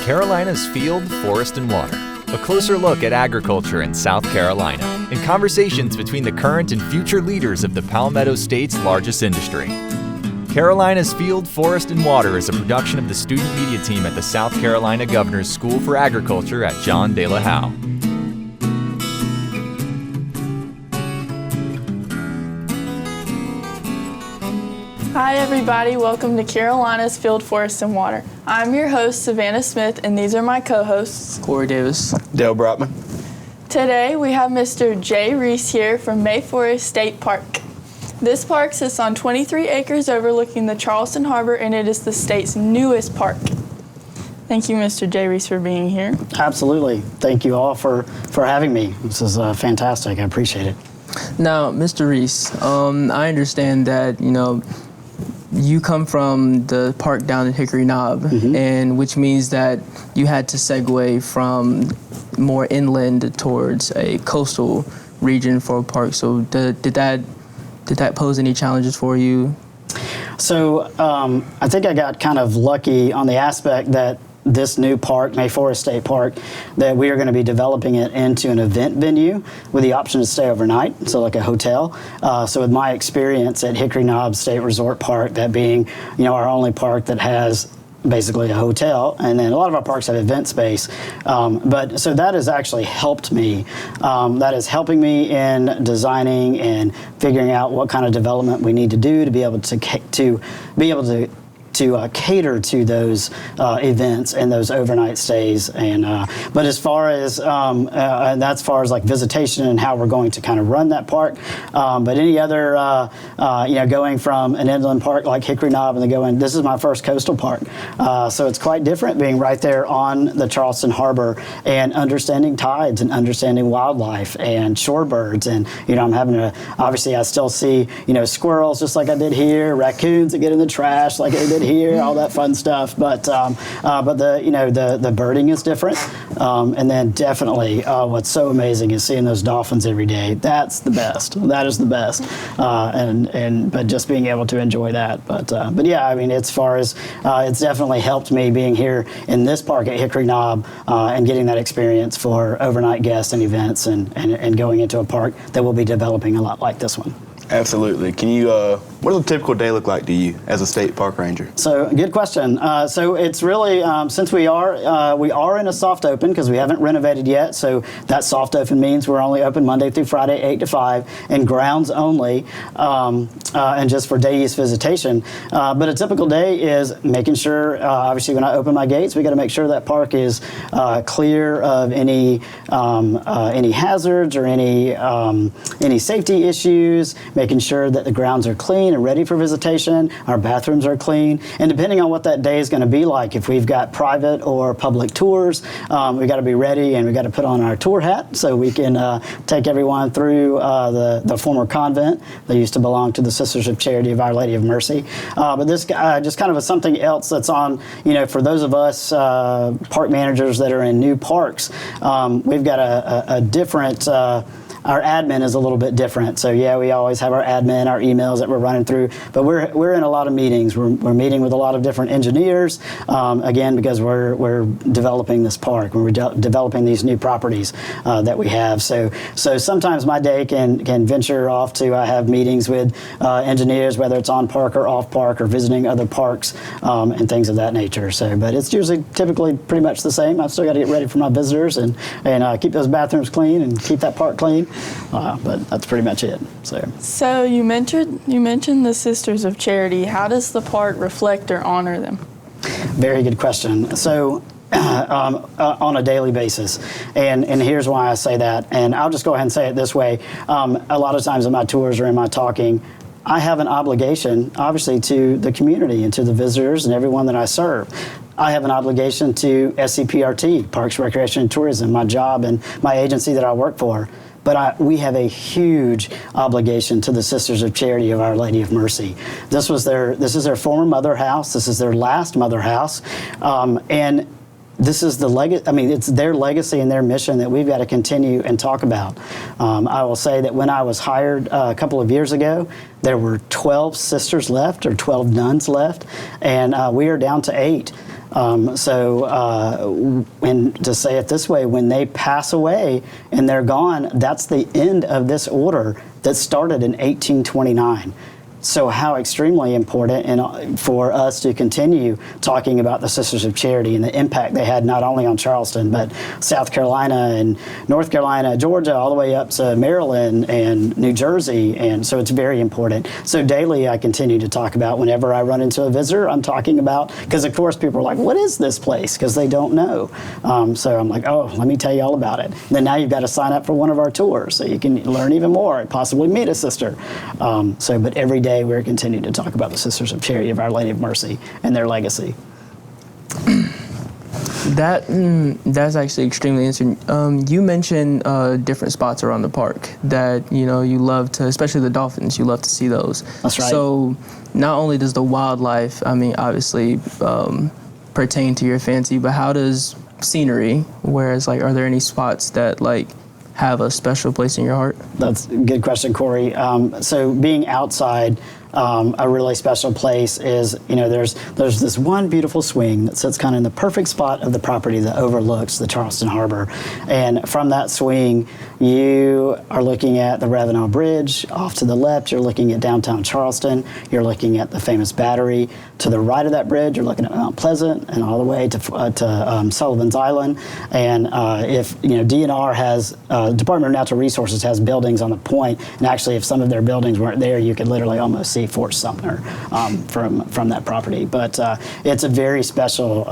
Carolina's Field, Forest, and Water. A closer look at agriculture in South Carolina and conversations between the current and future leaders of the Palmetto State's largest industry. Carolina's Field, Forest, and Water is a production of the student media team at the South Carolina Governor's School for Agriculture at John De La Howe. Hi everybody, welcome to Carolina's Field, Forest, and Water. I'm your host, Savannah Smith, and these are my co-hosts, Corey Davis, Dell Brockman. Today we have Mr. Jay Reese here from Mayforest State Park. This park sits on 23 acres overlooking the Charleston Harbor, and it is the state's newest park. Thank you, Mr. Jay Reese, for being here. Absolutely. Thank you all for having me. This is fantastic. I appreciate it. Now, Mr. Reese, I understand that, you come from the park down in Hickory Knob, and which means that you had to segue from more inland towards a coastal region for a park. So did that pose any challenges for you? So I think I got kind of lucky on the aspect that this new park, Mayforest State Park, that we are going to be developing it into an event venue with the option to stay overnight, so like a hotel. So with my experience at Hickory Knob State Resort Park, that being, our only park that has basically a hotel, and then a lot of our parks have event space. But so that has actually helped me. That is helping me in designing and figuring out what kind of development we need to do to be able to cater to those events and those overnight stays, but as far as and that's as far as like visitation and how we're going to kind of run that park. But any other, going from an inland park like Hickory Knob and then going, this is my first coastal park, so it's quite different being right there on the Charleston Harbor and understanding tides and understanding wildlife and shorebirds, and I'm having to obviously I still see squirrels just like I did here, raccoons that get in the trash like I did here, all that fun stuff. But the birding is different, and then definitely what's so amazing is seeing those dolphins every day. That's the best. That is the best. But just being able to enjoy that. But yeah, I mean, as far as it's definitely helped me being here in this park at Hickory Knob and getting that experience for overnight guests and events and going into a park that will be developing a lot like this one. Absolutely. Can you, what does a typical day look like to you as a state park ranger? So, good question. So it's really, since we are in a soft open because we haven't renovated yet, so that soft open means we're only open Monday through Friday, 8 to 5, and grounds only, and just for day use visitation. But a typical day is making sure, obviously when I open my gates, we got to make sure that park is clear of any hazards or any safety issues, making sure that the grounds are clean and ready for visitation, our bathrooms are clean, and depending on what that day is going to be like, if we've got private or public tours, we got to be ready and we got to put on our tour hat so we can take everyone through the former convent. They used to belong to the Sisters of Charity of Our Lady of Mercy. But this just kind of something else that's on, for those of us park managers that are in new parks, we've got a different our admin is a little bit different. So yeah, we always have our admin, our emails that we're running through, but we're in a lot of meetings. We're meeting with a lot of different engineers, again, because we're developing this park. We're developing these new properties that we have. So sometimes my day can venture off to have meetings with engineers, whether it's on park or off park or visiting other parks and things of that nature. So, but it's usually typically pretty much the same. I've still got to get ready for my visitors and keep those bathrooms clean and keep that park clean. But that's pretty much it. So you mentioned the Sisters of Charity. How does the park reflect or honor them? Very good question. So on a daily basis, and here's why I say that, and I'll just go ahead and say it this way. A lot of times in my tours or in my talking, I have an obligation, obviously, to the community and to the visitors and everyone that I serve. I have an obligation to SCPRT, Parks, Recreation, and Tourism, my job and my agency that I work for. But we have a huge obligation to the Sisters of Charity of Our Lady of Mercy. This is their former mother house. This is their last mother house, and this is it's their legacy and their mission that we've got to continue and talk about. I will say that when I was hired a couple of years ago, there were 12 sisters left or 12 nuns left, and we are down to 8. And to say it this way, when they pass away and they're gone, that's the end of this order that started in 1829. So how extremely important and for us to continue talking about the Sisters of Charity and the impact they had not only on Charleston, but South Carolina and North Carolina, Georgia, all the way up to Maryland and New Jersey. And so it's very important. So daily I continue to talk about, whenever I run into a visitor, I'm talking about, because of course people are like, what is this place? Because they don't know. So I'm like, oh, let me tell you all about it. And then now you've got to sign up for one of our tours so you can learn even more and possibly meet a sister. But every day we're continuing to talk about the Sisters of Charity of Our Lady of Mercy and their legacy. That's actually extremely interesting. You mentioned different spots around the park that you love to, especially the dolphins. You love to see those. That's right. So not only does the wildlife, obviously, pertain to your fancy, but how does scenery? Whereas, are there any spots that have a special place in your heart? That's a good question, Corey. So being outside, a really special place is, there's this one beautiful swing that sits kind of in the perfect spot of the property that overlooks the Charleston Harbor. And from that swing, you are looking at the Ravenel Bridge. Off to the left, you're looking at downtown Charleston. You're looking at the famous Battery. To the right of that bridge, you're looking at Mount Pleasant and all the way to Sullivan's Island. And if, DNR has, Department of Natural Resources has buildings on the point, and actually if some of their buildings weren't there, you could literally almost see Fort Sumner from that property. But it's a very special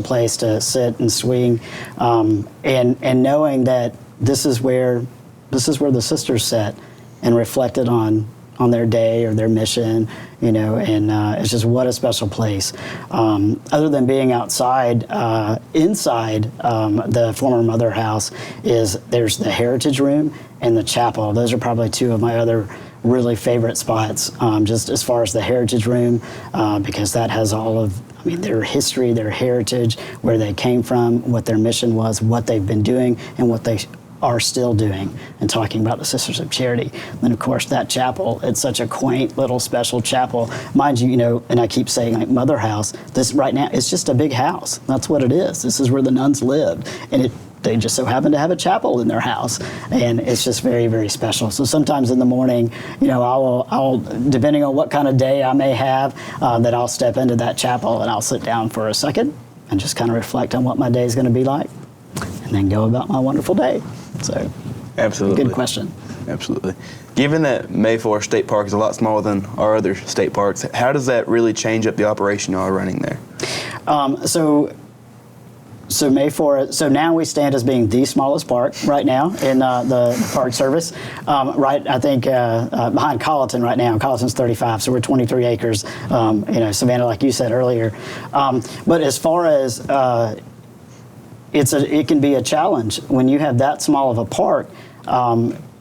place to sit and swing, and knowing that this is where the sisters sat and reflected on their day or their mission, and it's just what a special place. Other than being outside, inside the former Mother House there's the Heritage Room and the chapel. Those are probably two of my other really favorite spots, just as far as the Heritage Room, because that has all of their history, their heritage, where they came from, what their mission was, what they've been doing, and what they are still doing, and talking about the Sisters of Charity. Then of course that chapel, it's such a quaint little special chapel. Mind you, and I keep saying Mother House, this right now it's just a big house. That's what it is. This is where the nuns lived, and they just so happen to have a chapel in their house, and it's just very, very special. So sometimes in the morning, I'll depending on what kind of day I may have, that I'll step into that chapel and I'll sit down for a second and just kind of reflect on what my day is going to be like, and then go about my wonderful day. So, absolutely, good question. Absolutely. Given that May Forest State Park is a lot smaller than our other state parks, how does that really change up the operation y'all are running there? So May Forest. So now we stand as being the smallest park right now in the Park Service. Right, I think behind Colleton right now. Colleton's 35, so we're 23 acres. Savannah, like you said earlier. But as far as it can be a challenge when you have that small of a park.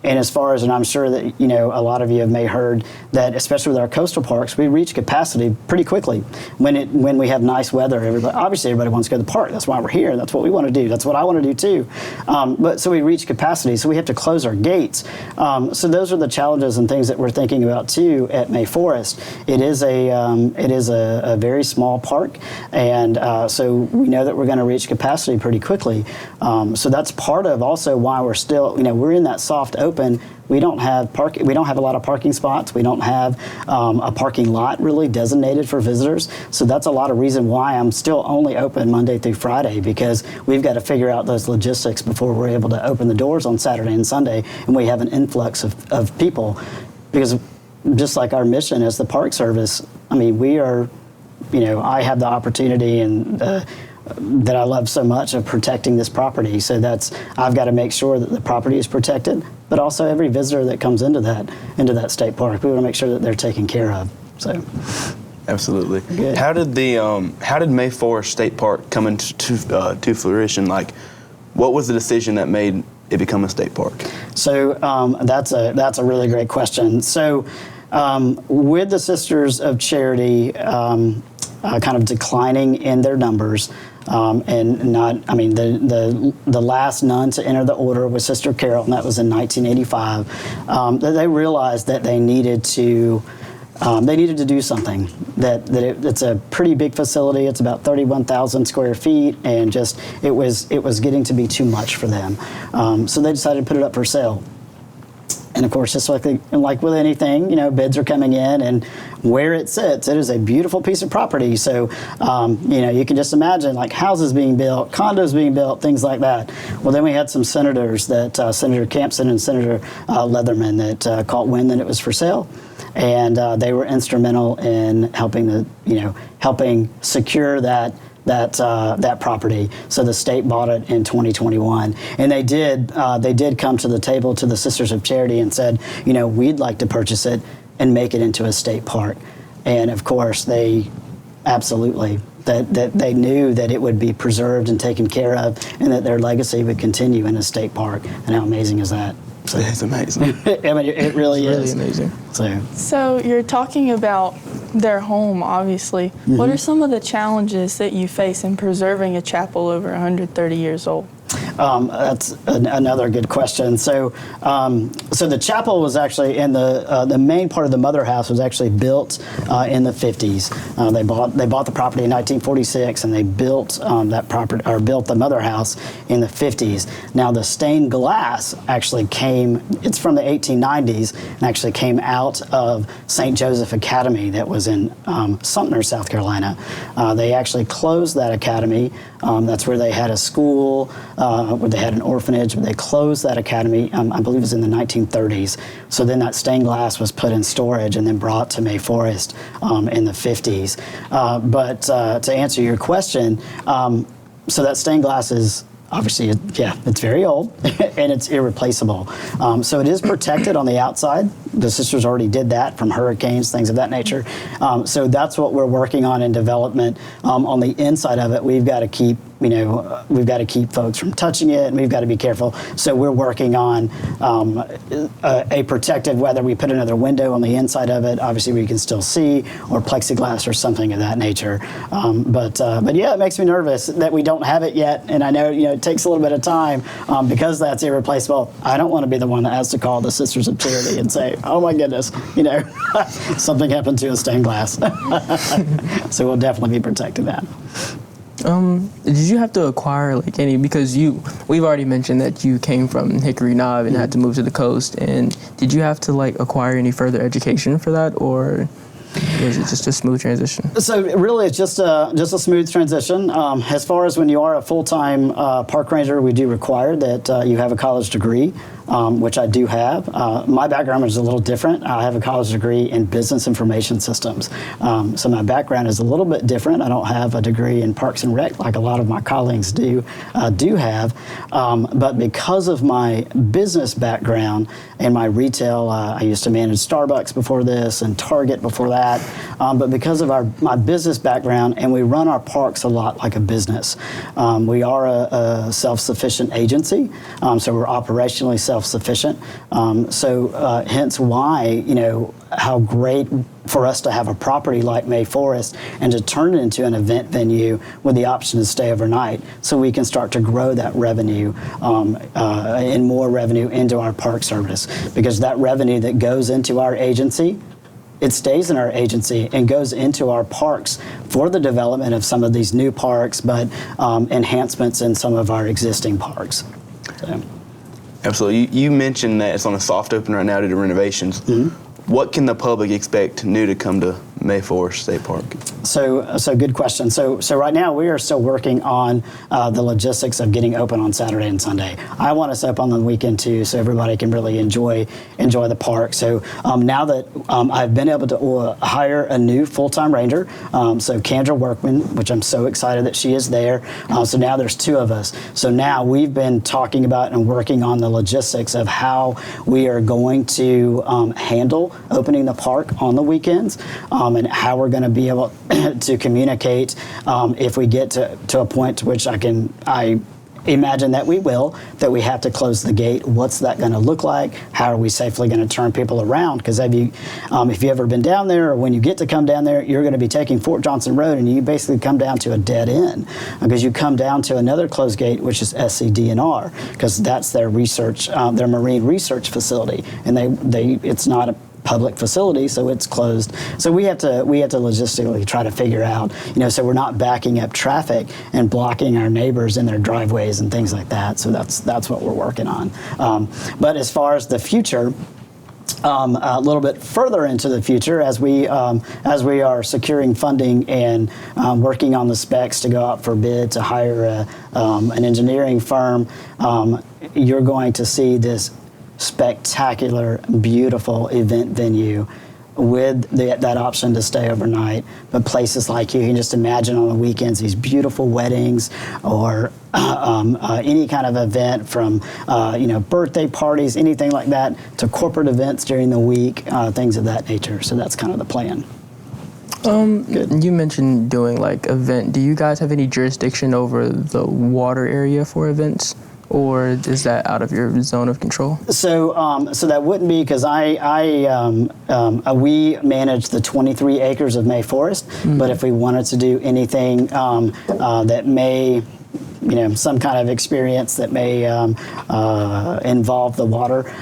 And as far as, and I'm sure that, a lot of you may heard that, especially with our coastal parks, we reach capacity pretty quickly. When we have nice weather, obviously everybody wants to go to the park. That's why we're here. That's what we want to do. That's what I want to do too. But so we reach capacity, so we have to close our gates. So those are the challenges and things that we're thinking about too at May Forest. It is a very small park, and so we know that we're going to reach capacity pretty quickly. So that's part of also why we're still, we're in that soft open. We don't have we don't have a lot of parking spots. We don't have a parking lot really designated for visitors. So that's a lot of reason why I'm still only open Monday through Friday, because we've got to figure out those logistics before we're able to open the doors on Saturday and Sunday, and we have an influx of people. Because just like our mission as the Park Service, we are, I have the opportunity and that I love so much of protecting this property. So I've got to make sure that the property is protected, but also every visitor that comes into that state park, we want to make sure that they're taken care of. So, absolutely. Good. How did May Forest State Park come into fruition? What was the decision that made it become a state park? So that's a really great question. So with the Sisters of Charity kind of declining in their numbers, and not, the last nun to enter the order was Sister Carol, and that was in 1985. They realized that they needed to they needed to do something. It's a pretty big facility. It's about 31,000 square feet, and just it was getting to be too much for them. So they decided to put it up for sale. And of course, just like with anything, bids are coming in, and where it sits, it is a beautiful piece of property. So, you can just imagine like houses being built, condos being built, things like that. Well, then we had some senators Senator Campson and Senator Leatherman that caught wind that it was for sale, and they were instrumental in helping secure that property. So the state bought it in 2021, and they did come to the table to the Sisters of Charity and said, we'd like to purchase it and make it into a state park. And of course, they absolutely that they knew that it would be preserved and taken care of, and that their legacy would continue in a state park. And how amazing is that? So, it's amazing. I mean, it really is. Really amazing. So you're talking about their home, obviously. Mm-hmm. What are some of the challenges that you face in preserving a chapel over 130 years old? That's another good question. So the chapel was actually in the main part of the mother house was actually built in the 50s. They bought the property in 1946, and they built that property, or built the mother house in the 50s. Now the stained glass actually it's from the 1890s, and actually came out of St. Joseph Academy that was in Sumter, South Carolina. They actually closed that academy. That's where they had a school, where they had an orphanage, but they closed that academy, I believe it was in the 1930s. So then that stained glass was put in storage and then brought to May Forest in the 50s. But to answer your question, so that stained glass is obviously, it's very old and it's irreplaceable. So it is protected on the outside. The sisters already did that from hurricanes, things of that nature. So that's what we're working on in development. On the inside of it, we've got to keep folks from touching it, and we've got to be careful. So we're working on a protective, whether we put another window on the inside of it, obviously we can still see, or plexiglass or something of that nature. But yeah, it makes me nervous that we don't have it yet, and I know it takes a little bit of time because that's irreplaceable. I don't want to be the one that has to call the Sisters of Charity and say, oh my goodness, something happened to a stained glass. So we'll definitely be protecting that. Did you have to acquire because we've already mentioned that you came from Hickory Knob and had to move to the coast, and did you have to acquire any further education for that, or was it just a smooth transition? So really, it's just a smooth transition. As far as when you are a full-time park ranger, we do require that you have a college degree, which I do have. My background is a little different. I have a college degree in business information systems. So my background is a little bit different. I don't have a degree in Parks and Rec like a lot of my colleagues do have. But because of my business background and my retail, I used to manage Starbucks before this and Target before that. But because of my business background, and we run our parks a lot like a business. We are a self-sufficient agency, so we're operationally self-sufficient. Hence why, how great for us to have a property like May Forest and to turn it into an event venue with the option to stay overnight, so we can start to grow that revenue and more revenue into our park service, because that revenue that goes into our agency, it stays in our agency and goes into our parks for the development of some of these new parks, but enhancements in some of our existing parks. So. Absolutely. You mentioned that it's on a soft open right now due to renovations. Mm-hmm. What can the public expect new to come to May Forest State Park? So good question. So right now we are still working on the logistics of getting open on Saturday and Sunday. I want us open on the weekend too, so everybody can really enjoy the park. So now that I've been able to hire a new full-time ranger, so Kendra Workman, which I'm so excited that she is there. So now there's two of us. So now we've been talking about and working on the logistics of how we are going to handle opening the park on the weekends, and how we're going to be able to communicate if we get to a point to which I imagine that we that we have to close the gate. What's that going to look like? How are we safely going to turn people around? Because if you've ever been down there, or when you get to come down there, you're going to be taking Fort Johnson Road, and you basically come down to a dead end, because you come down to another closed gate, which is SCDNR, because that's their research, their marine research facility, and it's not public facility, so it's closed. So we have to logistically try to figure out, so we're not backing up traffic and blocking our neighbors in their driveways and things like that. So that's what we're working on. But as far as the future, a little bit further into the future, as we are securing funding and working on the specs to go out for bid to hire an engineering firm, you're going to see this spectacular, beautiful event venue with that option to stay overnight. But places like, you can just imagine on the weekends, these beautiful weddings or any kind of event from birthday parties, anything like that, to corporate events during the week, things of that nature. So that's kind of the plan. Good. You mentioned doing like event. Do you guys have any jurisdiction over the water area for events? Or is that out of your zone of control? So that wouldn't be, because we manage the 23 acres of May Forest. But if we wanted to do anything that may, some kind of experience that may involve the water,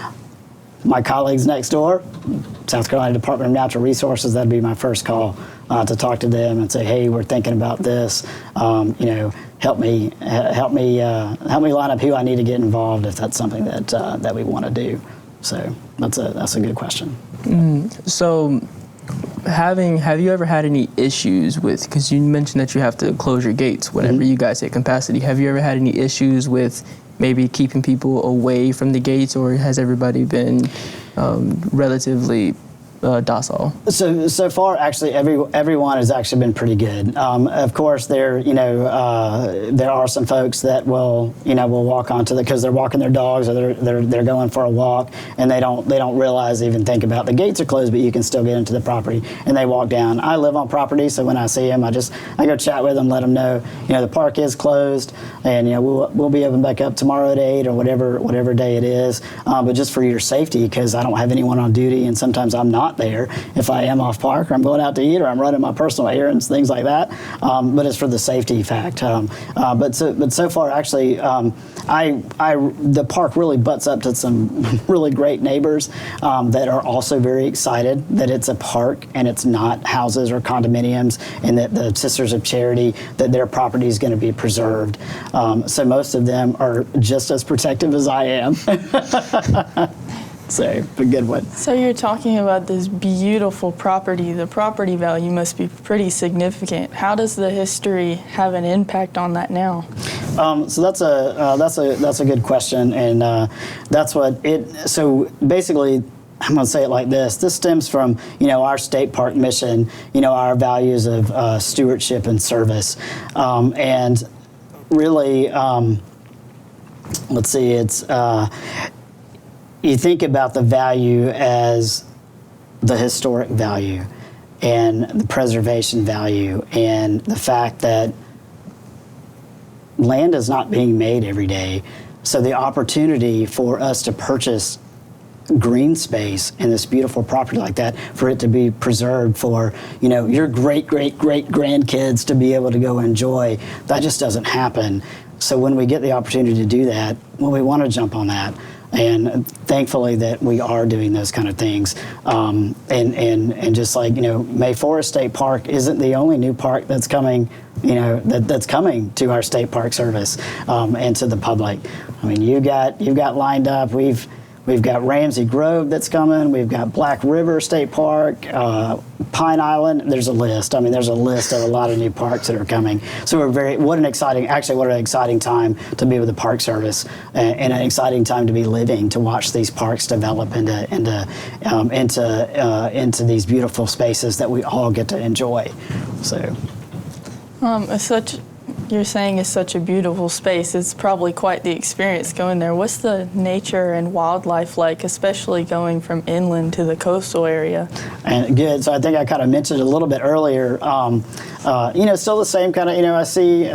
my colleagues next door, South Carolina Department of Natural Resources, that'd be my first call to talk to them and say, hey, we're thinking about this. Help me line up who I need to get involved if that's something that we want to do. So that's a good question. So have you ever had any issues with, because you mentioned that you have to close your gates whenever you guys hit capacity, have you ever had any issues with maybe keeping people away from the gates, or has everybody been relatively docile? So far, actually, everyone has actually been pretty good. Of course, there are some folks that will walk onto because they're walking their dogs, or they're going for a walk, and they don't realize, even think about the gates are closed, but you can still get into the property, and they walk down. I live on property, so when I see them, I go chat with them, let them know the park is closed, and we'll be open back up tomorrow at 8 or whatever day it is. But just for your safety, because I don't have anyone on duty, and sometimes I'm not there if I am off park, or I'm going out to eat, or I'm running my personal errands, things like that. But it's for the safety fact. But so far, actually, the park really butts up to some really great neighbors that are also very excited that it's a park and it's not houses or condominiums, and that the Sisters of Charity, that their property is going to be preserved. So most of them are just as protective as I am. So, a good one. So you're talking about this beautiful property. The property value must be pretty significant. How does the history have an impact on that now? So that's a good question, and that's what it. So basically, I'm going to say it like this. This stems from our state park mission. Our values of stewardship and service, and really, let's see. It's you think about the value as the historic value and the preservation value, and the fact that land is not being made every day. So the opportunity for us to purchase green space in this beautiful property like that, for it to be preserved for your great grandkids to be able to go enjoy, that just doesn't happen. So when we get the opportunity to do that, well, we want to jump on that. And thankfully that we are doing those kind of things. And just like, May Forest State Park isn't the only new park that's coming, that's coming to our state park service and to the public. I mean, you've got lined up, We've got Ramsey Grove that's coming. We've got Black River State Park, Pine Island. There's a list. I mean, there's a list of a lot of new parks that are coming. So what an exciting time to be with the Park Service, and an exciting time to be living, to watch these parks develop into these beautiful spaces that we all get to enjoy. So, you're saying it's such a beautiful space. It's probably quite the experience going there. What's the nature and wildlife like, especially going from inland to the coastal area? And good. So I think I kind of mentioned a little bit earlier. Still the same kind of. I see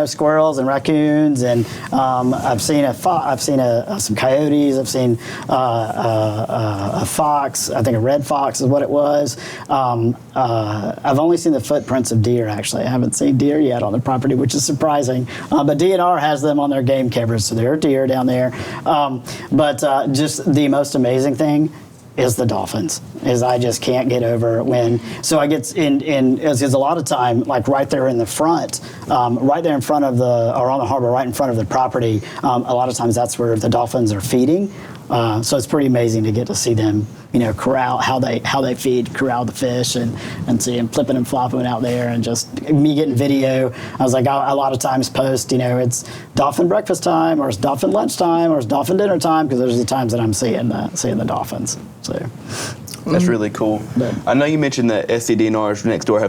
squirrels and raccoons, and I've seen some coyotes. I've seen a fox. I think a red fox is what it was. I've only seen the footprints of deer. Actually, I haven't seen deer yet on the property, which is surprising. But DNR has them on their game cameras, so there are deer down there. But just the most amazing thing is the dolphins. Is I just can't get over when. So I get is a lot of time, like right there in the front, right there in front of or on the harbor, right in front of the property. A lot of times that's where the dolphins are feeding. So it's pretty amazing to get to see them, corral how they feed, corral the fish, and see them flipping and flopping out there, and just me getting video. I was like, a lot of times post, it's dolphin breakfast time, or it's dolphin lunch time, or it's dolphin dinner time, because those are the times that I'm seeing the dolphins. So that's really cool. But I know you mentioned that SCDNRs next door.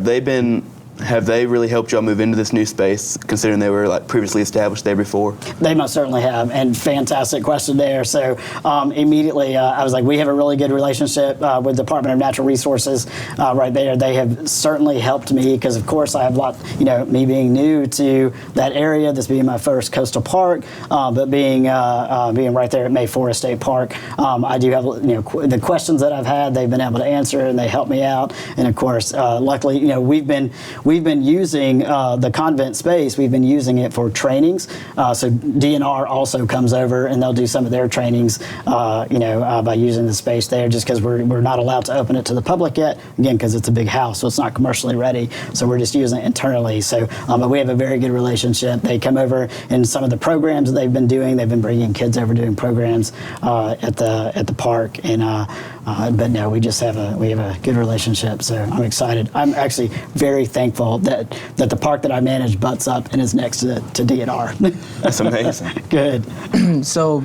Have they really helped y'all move into this new space, considering they were like previously established there before? They most certainly have, and fantastic question there. So immediately I was like, we have a really good relationship with the Department of Natural Resources right there. They have certainly helped me, because of course I have me being new to that area, this being my first coastal park, but being right there at May Forest State Park, I do have the questions that I've had, they've been able to answer, and they help me out. And of course, luckily, we've been using the convent space. We've been using it for trainings. So DNR also comes over, and they'll do some of their trainings, by using the space there, just because we're not allowed to open it to the public yet. Again, because it's a big house, so it's not commercially ready. So we're just using it internally. So, but we have a very good relationship. They come over in some of the programs that they've been doing. They've been bringing kids over doing programs at the park, and but no, we have a good relationship. So I'm excited. I'm actually very thankful that the park that I manage butts up and is next to DNR. That's amazing. Good. So,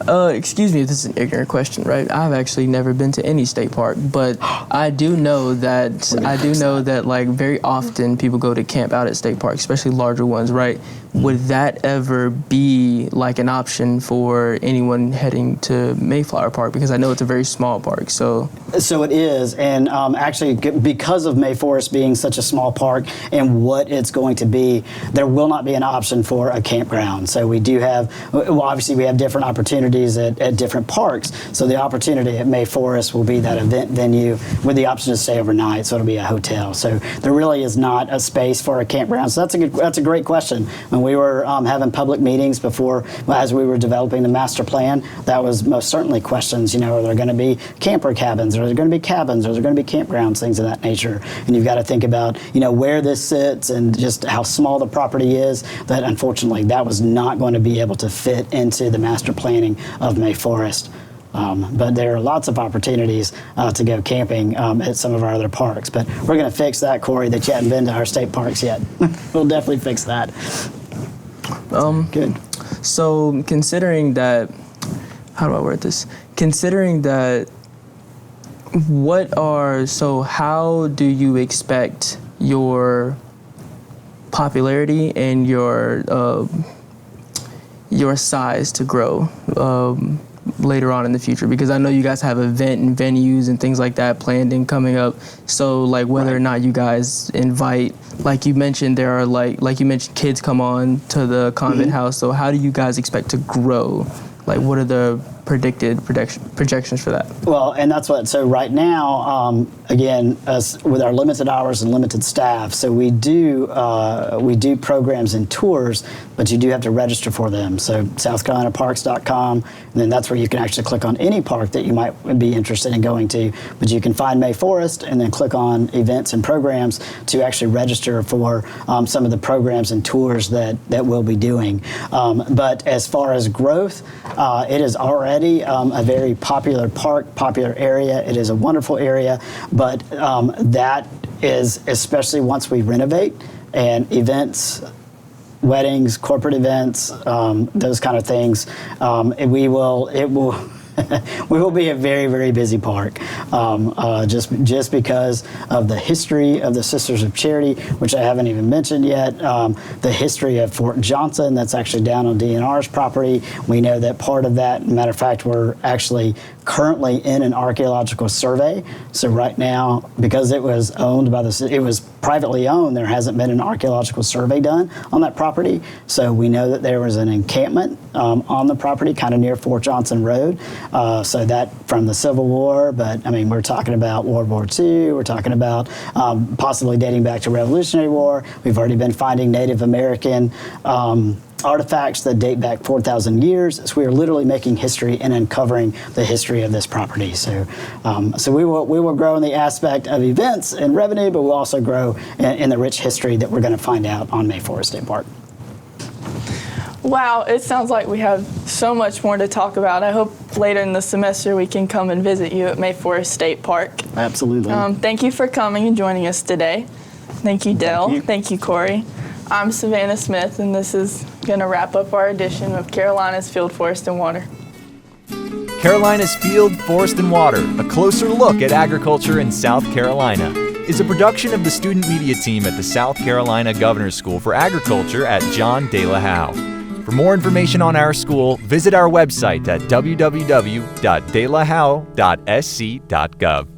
excuse me if this is an ignorant question, right? I've actually never been to any state park, but I do know that like very often people go to camp out at state parks, especially larger ones, right? Would that ever be like an option for anyone heading to Mayflower Park? Because I know it's a very small park, so it is, and actually because of May Forest being such a small park and what it's going to be, there will not be an option for a campground. So we do have, obviously we have different opportunities at different parks. So the opportunity at May Forest will be that event venue with the option to stay overnight. So it'll be a hotel. So there really is not a space for a campground. So that's a great question. When we were having public meetings before, as we were developing the master plan, that was most certainly questions. Are there going to be camper cabins? Are there going to be cabins? Are there going to be campgrounds? Things of that nature. And you've got to think about where this sits and just how small the property is. That unfortunately that was not going to be able to fit into the master planning of May Forest. But there are lots of opportunities to go camping at some of our other parks. But we're going to fix that, Corey, that you haven't been to our state parks yet. We'll definitely fix that. Good. So considering that, how do I word this? Considering that, how do you expect your popularity and your size to grow later on in the future? Because I know you guys have event and venues and things like that planned and coming up. So like whether or not you guys invite, like you mentioned, there are like you mentioned, kids come on to the convent house. So how do you guys expect to grow? Like what are the predicted projections for that? Well, and that's so right now, again, with our limited hours and limited staff, so we do programs and tours, but you do have to register for them. So SouthCarolinaParks.com, and then that's where you can actually click on any park that you might be interested in going to. But you can find May Forest and then click on events and programs to actually register for some of the programs and tours that we'll be doing. But as far as growth, it is already a very popular park, popular area. It is a wonderful area, but that is, especially once we renovate and events, weddings, corporate events, those kind of things, we will be a very, very busy park, just because of the history of the Sisters of Charity, which I haven't even mentioned yet, the history of Fort Johnson that's actually down on DNR's property. We know that part of that, matter of fact, we're actually currently in an archaeological survey. So right now, because it was owned by it was privately owned, there hasn't been an archaeological survey done on that property. So we know that there was an encampment on the property, kind of near Fort Johnson Road. So that from the Civil War, but I mean, we're talking about World War II, we're talking about possibly dating back to Revolutionary War. We've already been finding Native American artifacts that date back 4,000 years. So we are literally making history and uncovering the history of this property. So, so we will grow in the aspect of events and revenue, but we'll also grow in the rich history that we're going to find out on May Forest State Park. Wow, it sounds like we have so much more to talk about. I hope later in the semester we can come and visit you at May Forest State Park. Absolutely. Thank you for coming and joining us today. Thank you, Dell. Thank you, Corey. I'm Savannah Smith, and this is going to wrap up our edition of Carolina's Field, Forest, and Water. Carolina's Field, Forest, and Water, a closer look at agriculture in South Carolina, is a production of the student media team at the South Carolina Governor's School for Agriculture at John De La Howe. For more information on our school, visit our website at www.delahowe.sc.gov.